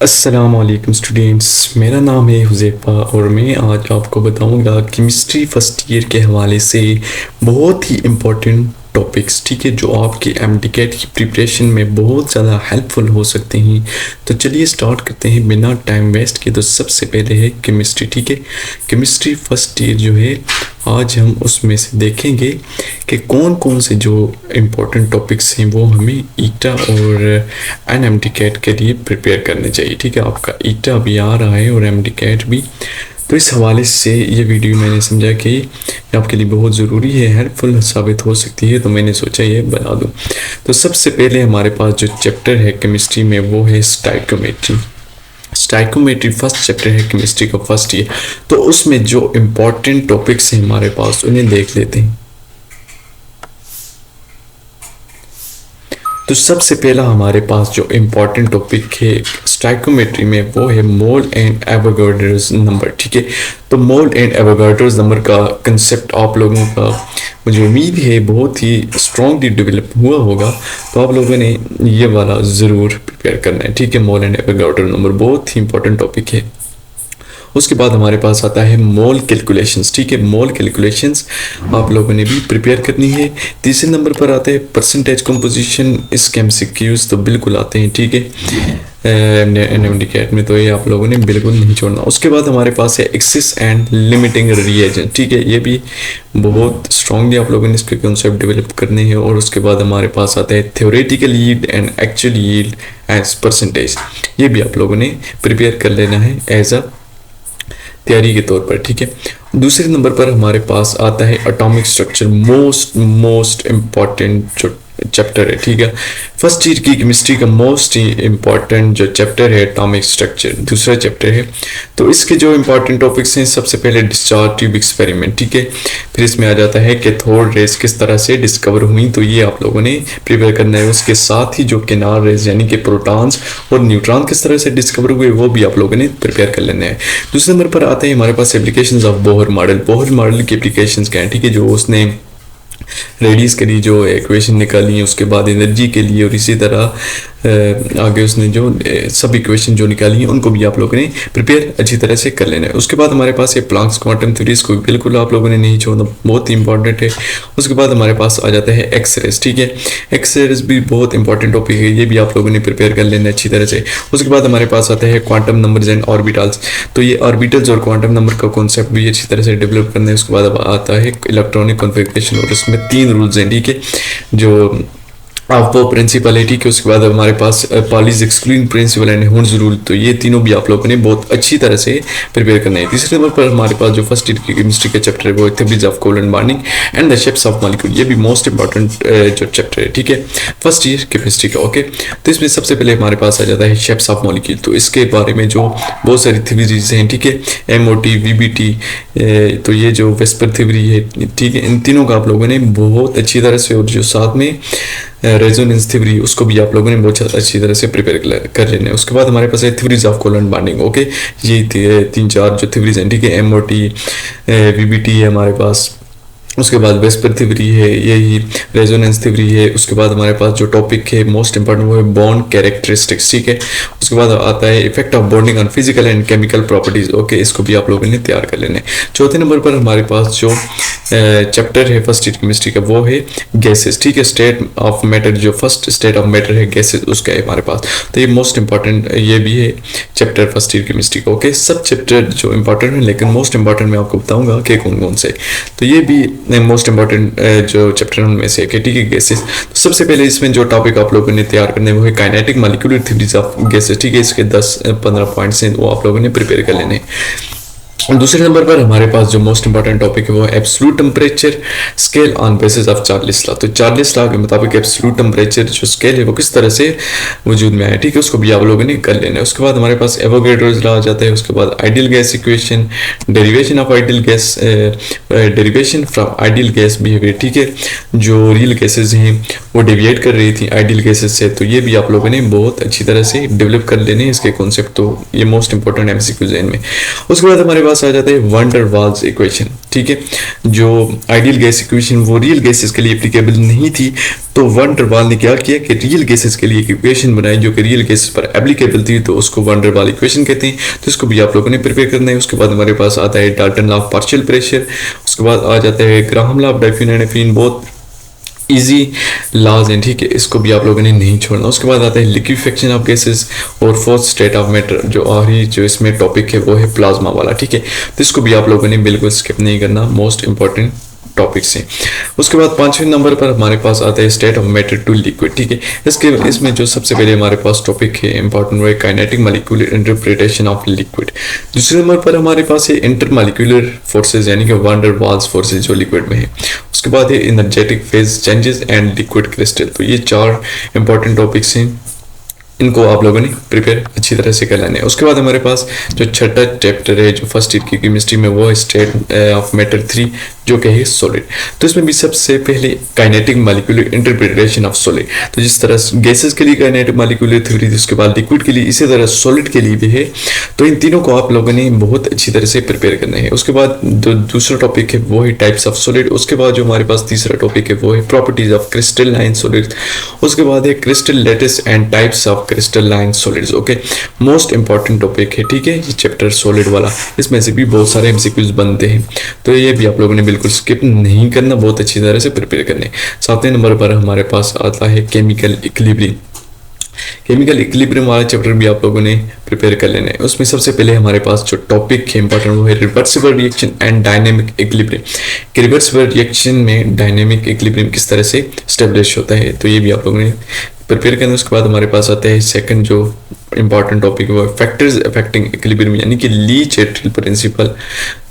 अस्सलामुअलैकुम स्टूडेंट्स, मेरा नाम है हुज़ैफ़ा और मैं आज आपको बताऊंगा केमिस्ट्री फर्स्ट ईयर के हवाले से बहुत ही इम्पोर्टेंट टॉपिक्स, ठीक है, जो आपके एमडीकेट की प्रिपरेशन में बहुत ज़्यादा हेल्पफुल हो सकते हैं। तो चलिए स्टार्ट करते हैं बिना टाइम वेस्ट किए। तो सबसे पहले है केमिस्ट्री, ठीक है। केमिस्ट्री फर्स्ट ईयर जो है आज हम उसमें से देखेंगे कि कौन कौन से जो इम्पोर्टेंट टॉपिक्स हैं वो हमें ईटा और एनएमडीकेट के लिए प्रिपेयर करने चाहिए, ठीक है। आपका ईटा भी आ रहा है और एमडीकेट भी, तो इस हवाले से ये वीडियो मैंने समझा कि ये आपके लिए बहुत ज़रूरी है, हेल्पफुल साबित हो सकती है, तो मैंने सोचा ये बना दूँ। तो सबसे पहले हमारे पास जो चैप्टर है केमिस्ट्री में वो है स्टाइकोमेट्री। स्टाइकोमेट्री फर्स्ट चैप्टर है केमिस्ट्री का फर्स्ट ईयर। तो उसमें जो इम्पोर्टेंट टॉपिक्स हैं हमारे पास उन्हें देख लेते हैं। तो सबसे पहला हमारे पास जो इम्पोर्टेंट टॉपिक है स्टाइकोमेट्री में वो है मोल एंड एवोगाड्रोस नंबर, ठीक है। तो मोल एंड एवोगाड्रोस नंबर का कंसेप्ट आप लोगों का मुझे उम्मीद है बहुत ही स्ट्रांगली डेवलप हुआ होगा, तो आप लोगों ने ये वाला ज़रूर प्रिपेयर करना है, ठीक है। मोल एंड एवोगाड्रोस नंबर बहुत ही इंपॉर्टेंट टॉपिक है। उसके बाद हमारे पास आता है मोल कैलकुलेशंस, ठीक है। मोल कैलकुलेशंस आप लोगों ने भी प्रिपेयर करनी है। तीसरे नंबर पर आते हैं परसेंटेज कंपोजिशन, इसके एमसीक्यूज तो बिल्कुल आते हैं, ठीक है, एनएमडीकेट में, तो ये आप लोगों ने बिल्कुल नहीं छोड़ना। उसके बाद हमारे पास है एक्सिस एंड लिमिटिंग रिएजेंट, ठीक है, ये भी बहुत स्ट्रांगली आप लोगों ने इसके कॉन्सेप्ट डेवलप करने हैं। और उसके बाद हमारे पास आता है theoretical yield and actual yield as percentage, ये भी आप लोगों ने प्रिपेयर कर लेना है एज अ तैयारी के तौर पर, ठीक है। दूसरे नंबर पर हमारे पास आता है एटॉमिक स्ट्रक्चर, मोस्ट इम्पॉर्टेंट जो चैप्टर है, ठीक है। फर्स्ट ईयर की केमिस्ट्री का मोस्ट इम्पॉर्टेंट जो चैप्टर है एटॉमिक स्ट्रक्चर, दूसरा चैप्टर है। तो इसके जो इम्पॉर्टेंट टॉपिक्स हैं, सबसे पहले डिस्चार्ज ट्यूब एक्सपेरिमेंट, ठीक है। फिर इसमें आ जाता है कैथोड रेज किस तरह से डिस्कवर हुई, तो ये आप लोगों ने प्रिपेयर करना है। उसके साथ ही जो किनार रेज यानी कि प्रोटॉन्स और न्यूट्रॉन किस तरह से डिस्कवर हुए वो भी आप लोगों ने प्रिपेयर कर लेना है। दूसरे नंबर पर आते हैं हमारे पास applications of Bohr model. Bohr model की एप्लीकेशंस क्या है, ठीक है, जो उसने रेडियस के लिए जो इक्वेशन निकाली है, उसके बाद एनर्जी के लिए, और इसी तरह आगे उसने जो सब इक्वेशन जो निकाली हैं उनको भी आप लोगों ने प्रिपेयर अच्छी तरह से कर लेना है। उसके बाद हमारे पास ये प्लांक्स क्वांटम थ्योरीज को बिल्कुल आप लोगों ने नहीं छोड़ना, बहुत ही इंपॉर्टेंट है। उसके बाद हमारे पास आ जाता है एक्सरेज, ठीक है। एक्सरेज भी बहुत इंपॉर्टेंट टॉपिक है, ये भी आप लोगों ने प्रिपेयर कर लेना अच्छी तरह से। उसके बाद हमारे पास आता है क्वांटम नंबर्स एंड ऑर्बिटल्स, तो ये ऑर्बिटल्स और क्वांटम नंबर का कॉन्सेप्ट भी अच्छी तरह से डेवलप करना है। उसके बाद आता है इलेक्ट्रॉनिक कॉन्फ़िगरेशन और इसमें 3 रूल्स हैं, ठीक है, जो आप वो प्रिंसिपल है, ठीक है। उसके बाद हमारे पास Pauli's excluding principle and Hund's rule, तो ये तीनों भी आप लोगों ने बहुत अच्छी तरह से प्रिपेयर करना है। तीसरे नंबर पर हमारे पास जो फर्स्ट ईयर की केमिस्ट्री का चैप्टर है वो theories of covalent bonding and the shapes of molecule, ये भी मोस्ट इंपॉर्टेंट जो चैप्टर है, ठीक है, फर्स्ट ईयर केमिस्ट्री का, ओके। तो इसमें सबसे पहले हमारे पास आ जाता है शेप्स ऑफ मॉलिक्यूल, तो इसके बारे में जो बहुत सारी थ्योरीज हैं, ठीक है, एमओटी, वीबीटी, तो ये जो वेस्पर थ्योरी है, ठीक है, इन तीनों का आप लोगों ने बहुत अच्छी तरह से, और जो साथ में रेजोनेंस थ्योरी उसको भी आप लोगों ने बहुत अच्छी तरह से प्रिपेयर कर लेना है। उसके बाद हमारे पास है theories of covalent bonding, okay. ये 3-4 जो थ्योरीज हैं, ठीक है, एमओटी, वीबीटी है हमारे पास, उसके बाद वेस्पर थ्योरी है, यही रेजोनेंस थ्योरी है। उसके बाद हमारे पास जो टॉपिक है मोस्ट इंपॉर्टेंट वो है बॉन्ड कैरेक्टरिस्टिक्स, ठीक है। उसके बाद आता है effect of bonding on physical and chemical properties, okay, इसको भी आप लोगों ने तैयार कर लेना है। चौथे नंबर पर हमारे पास जो चैप्टर है फर्स्ट ईयर केमिस्ट्री का वो है गैसेस, ठीक है, स्टेट ऑफ मैटर, जो फर्स्ट स्टेट ऑफ मैटर है गैसेस, उसका है हमारे पास, तो ये मोस्ट इंपॉर्टेंट ये भी है चैप्टर फर्स्ट ईयर केमिस्ट्री का, ओके। सब चैप्टर जो इंपॉर्टेंट है, लेकिन मोस्ट इंपॉर्टेंट मैं आपको बताऊंगा कि कौन कौन से, तो ये भी मोस्ट इंपॉर्टेंट जो चैप्टर उनमें से है, ठीक है, गैसेस। तो सबसे पहले इसमें जो टॉपिक आप लोगों ने तैयार करने वो है kinetic molecular theories of gases, ठीक है, इसके 10-15 पॉइंट्स हैं वो आप लोगों ने प्रिपेयर कर लेने हैं। दूसरे नंबर पर हमारे पास जो मोस्ट इंपॉर्टेंट टॉपिक है वो है absolute temperature scale on basis of Charles law. तो चार्ल्स लॉ के मुताबिक एब्सोल्यूट टेम्परेचर जो स्केल है वो किस तरह से वजूद में आया, ठीक है, उसको भी आप लोगों ने कर लेना है। उसके बाद हमारे पास एवोगाड्रोस लॉ आ जाता है। उसके बाद ideal gas equation, derivation of ideal gas, derivation from ideal gas behaviour, ठीक है, जो रियल गैसेज हैं वो डेविएट कर रही थी आइडियल गैसेज से, तो ये भी आप लोगों ने बहुत अच्छी तरह से डेवलप कर लेने हैं इसके कॉन्सेप्ट, तो ये मोस्ट इंपॉर्टेंट एमसीक्यूज है इनमें। उसके बाद हमारे पास पास आ जाता है वैन डर वाल्स इक्वेशन, ठीक है। जो आइडियल गैस इक्वेशन वो रियल गैसेस के लिए एप्लीकेबल नहीं थी, तो वैन डर वाल ने क्या किया कि रियल गैसेस के लिए एक इक्वेशन बनाई जो कि रियल गैसेस पर एप्लीकेबल थी, तो उसको वैन डर वाल इक्वेशन कहते हैं। तो इसको भी आप लोगों ने प्रिपेयर करना है। उसके बाद हमारे पास आता है Dalton law of partial pressure, उसके बाद आ जाता है ग्राहम लॉ ऑफ डाइफ्यूजन एंड एफिन, बहुत इजी लॉज हैं, ठीक है, इसको भी आप लोगों ने नहीं छोड़ना। उसके बाद आता है लिक्विफेक्शन ऑफ गैसेस और फोर्थ स्टेट ऑफ मैटर, जो आखिरी जो इसमें टॉपिक है वो है प्लाज्मा वाला, ठीक है। तो इसको भी आप लोगों ने बिल्कुल स्किप नहीं करना, मोस्ट इंपॉर्टेंट टॉपिक्स हैं। उसके बाद 5वें नंबर पर हमारे पास आता है state of matter to liquid, ठीक है। इसमें जो सबसे पहले हमारे पास टॉपिक है इंपॉर्टेंट वो है kinetic molecular interpretation of liquid. दूसरे नंबर पर हमारे पास है इंटर मॉलिक्यूलर फोर्सेज यानी कि वैन डर वाल्स फोर्सेज जो लिक्विड में है। उसके बाद है energetic phase changes and liquid crystal. तो ये 4 इंपॉर्टेंट टॉपिक्स हैं, इनको आप लोगों ने प्रिपेयर अच्छी तरह से कर लेने। उसके बाद हमारे पास जो छठा चैप्टर है जो फर्स्ट ईयर की केमिस्ट्री में वो है स्टेट ऑफ मैटर 3 जो कि है सॉलिड। तो इसमें भी सबसे पहले kinetic molecular interpretation of solid. तो जिस तरह गैसेस के लिए काइनेटिक मॉलिक्यूलर थ्योरी थी, उसके बाद लिक्विड के लिए, इसी तरह सॉलिड के लिए भी है। तो इन तीनों को आप लोगों ने बहुत अच्छी तरह से प्रिपेयर करना है। उसके बाद जो दूसरा टॉपिक है वो है टाइप्स ऑफ सॉलिड। उसके बाद जो हमारे पास तीसरा टॉपिक है वो है प्रॉपर्टीज ऑफ क्रिस्टलाइन सॉलिड। उसके बाद है crystal lattice and types of crystalline solids. Okay, most important topic है, ठीक है, ये चैप्टर सॉलिड वाला। इसमें से भी बहुत सारे एमसीक्यूज बनते हैं, तो ये भी आप लोगों ने बिल्कुल स्किप नहीं करना, बहुत अच्छी तरह से प्रिपेयर करने। 7वें नंबर पर हमारे पास आता है केमिकल इक्विलिब्रियम। केमिकल इक्विलिब्रियम वाला चैप्टर भी आप लोगों ने प्रिपेयर कर लेना है। उसमें सबसे पहले हमारे पास जो टॉपिक है इंपॉर्टेंट वो है reversible reaction and dynamic equilibrium. कि रिवर्सिबल रिएक्शन में डायनेमिक इक्विलिब्रियम किस तरह से स्टेब्लिश होता है, तो ये भी आप लोगों ने प्रिपेयर करना। उसके बाद हमारे पास आता है सेकंड जो इंपॉर्टेंट टॉपिक वो फैक्टर्स अफेक्टिंग इक्विलिब्रियम यानी कि ली चैटल प्रिंसिपल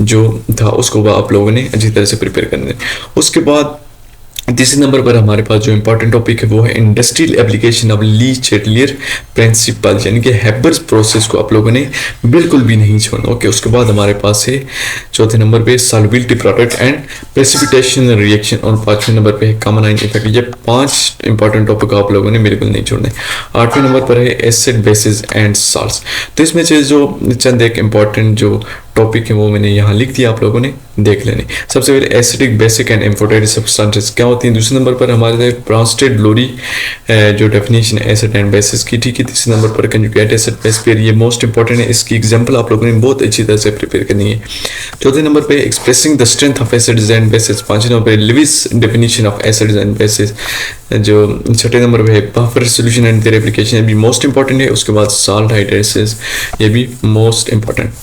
जो था उसको आप लोगों ने अच्छी तरह से प्रिपेयर करना है। उसके बाद तीसरे नंबर पर हमारे पास जो इंपॉर्टेंट टॉपिक है वो है industrial application of Lee Chatelier principal यानी कि हैबर्स प्रोसेस को आप लोगों ने बिल्कुल भी नहीं छोड़ना। ओके, उसके बाद हमारे पास है चौथे नंबर पे solubility product and precipitation reaction और 5वें नंबर पे है कॉमन आयन इफेक्ट। ये 5 इंपॉर्टेंट टॉपिक आप लोगों ने बिल्कुल नहीं छोड़ने। 8वें नंबर पर है एसिड बेसिस एंड साल्ट्स। तो इसमें से जो चंद एक इंपॉर्टेंट जो टॉपिक है वो मैंने यहाँ लिख दिया, आप लोगों ने देख लेने। सबसे पहले एसिडिक बेसिक एंड एम्फोटेटिक सब्सटेंसेस क्या होती हैं। दूसरे नंबर पर हमारे ब्रांस्टेड लोरी जो डेफिनेशन है एसिड एंड बेसिस की, ठीक है। तीसरे नंबर पर कंजुगेट एसिड बेस पेयर, ये मोस्ट इंपॉर्टेंट है, इसकी एग्जांपल आप लोगों ने बहुत अच्छी तरह से प्रिपेयर करनी है। चौथे नंबर पे expressing the strength of acids and bases. पांचवें नंबर पे Lewis definition of acids and bases. जो छठे नंबर पे है buffer solution and their application, ये भी मोस्ट इंपॉर्टेंट है। उसके बाद सॉल्ट हाइड्रेसिस, ये भी मोस्ट इंपॉर्टेंट।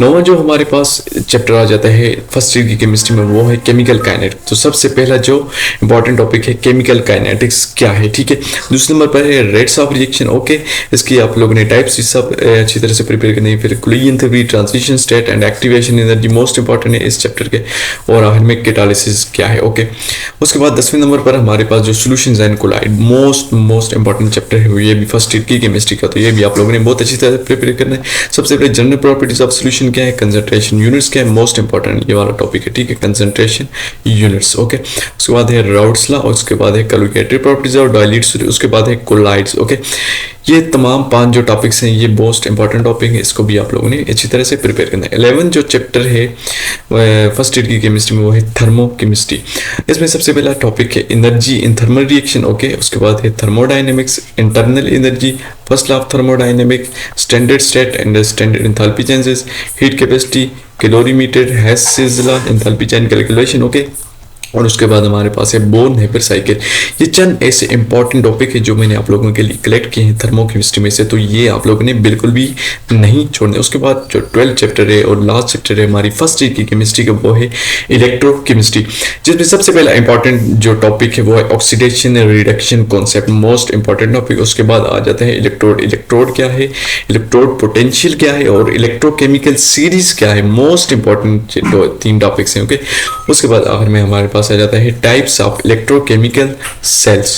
नौवां जो हमारे पास चैप्टर आ जाता है फर्स्ट ईयर की केमिस्ट्री में वो है केमिकल काइनेटिक्स। तो सबसे पहला जो इंपॉर्टेंट टॉपिक है केमिकल काइनेटिक्स क्या है, ठीक है। दूसरे नंबर पर है रेट्स ऑफ रिएक्शन। ओके, इसकी आप लोगों ने टाइप्स सब अच्छी तरह से प्रिपेयर करनी है। फिर कुलियन theory, transition state and activation energy most important है इस चैप्टर के। और आखिर में कैटालिसिस क्या है। ओके, उसके बाद 10वें नंबर पर हमारे पास जो solutions and colloid most important chapter है, ये भी फर्स्ट ईयर की केमिस्ट्री का। तो ये भी आप लोगों ने बहुत अच्छी तरह से प्रिपेयर करना है। सबसे पहले जनरल प्रॉपर्टीज ऑफ सॉल्यूशन क्या है, कंसंट्रेशन यूनिट्स क्या है, मोस्ट इंपॉर्टेंट ये वाला टॉपिक है, ठीक है, कंसंट्रेशन यूनिट्स। ओके, उसके बाद है राउट्स लॉ, उसके बाद है कॉलिगेटिव प्रॉपर्टीज और डाइल्यूट्स, उसके बाद है कोलाइड्स। ओके, ये तमाम 5 जो टॉपिक्स हैं ये मोस्ट इंपॉर्टेंट टॉपिक है, इसको भी आप लोगों ने अच्छी तरह से प्रिपेयर करना है। 11 जो चैप्टर है फर्स्ट ईयर की केमिस्ट्री में वो है थर्मो केमिस्ट्री। इसमें सबसे पहला टॉपिक है energy in thermal reaction. Okay, उसके बाद है thermodynamics, internal energy, first law of thermodynamics, standard state and standard enthalpy changes, heat capacity, calorimeter, Hess's law, enthalpy change calculation. Okay, और उसके बाद हमारे पास है बोर्न हेपर साइकिल। ये चंद ऐसे इंपॉर्टेंट टॉपिक है जो मैंने आप लोगों के लिए कलेक्ट किए हैं थर्मोकेमिस्ट्री में से, तो ये आप लोगों ने बिल्कुल भी नहीं छोड़ने। उसके बाद जो 12 चैप्टर है और लास्ट चैप्टर है हमारी फर्स्ट ईयर की केमिस्ट्री का वो है इलेक्ट्रोकेमिस्ट्री, जिसमें सबसे पहला इंपॉर्टेंट जो टॉपिक है वो है oxidation reduction concept, most important topic. उसके बाद आ जाता है इलेक्ट्रोड। इलेक्ट्रोड क्या है, इलेक्ट्रोड पोटेंशियल क्या है और इलेक्ट्रोकेमिकल सीरीज क्या है, मोस्ट इंपॉर्टेंट 3 टॉपिक्स हैं। ओके, उसके बाद आखिर में हमारे पास आ जाता है टाइप्स ऑफ इलेक्ट्रोकेमिकल सेल्स।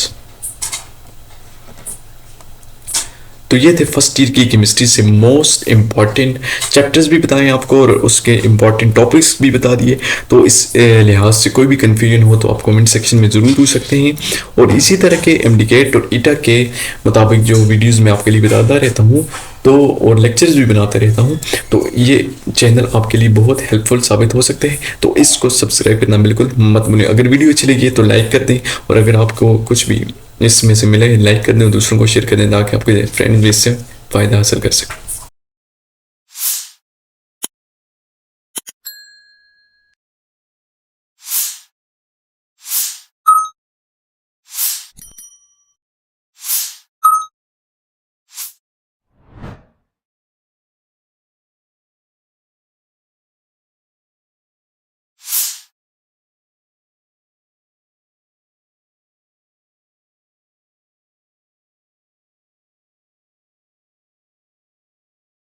तो ये थे फर्स्ट ईयर की केमिस्ट्री से मोस्ट इंपॉर्टेंट चैप्टर्स भी बताएं आपको और उसके इंपॉर्टेंट टॉपिक्स भी बता दिए। तो इस लिहाज से कोई भी कंफ्यूजन हो तो आप कमेंट सेक्शन में ज़रूर पूछ सकते हैं। और इसी तरह के एमडीकेट और ईटा के मुताबिक जो वीडियोस मैं आपके लिए बताता रहता हूँ तो और लेक्चर्स भी बनाता रहता हूँ। तो ये चैनल आपके लिए बहुत हेल्पफुल साबित हो सकते हैं, तो इसको सब्सक्राइब करना बिल्कुल मत भूलें। अगर वीडियो अच्छी लगी है तो लाइक कर दें, और अगर आपको कुछ भी इसमें से मिले लाइक कर दें और दूसरों को शेयर कर दें, ताकि आपके फ्रेंड भी इससे फ़ायदा हासिल कर सकें।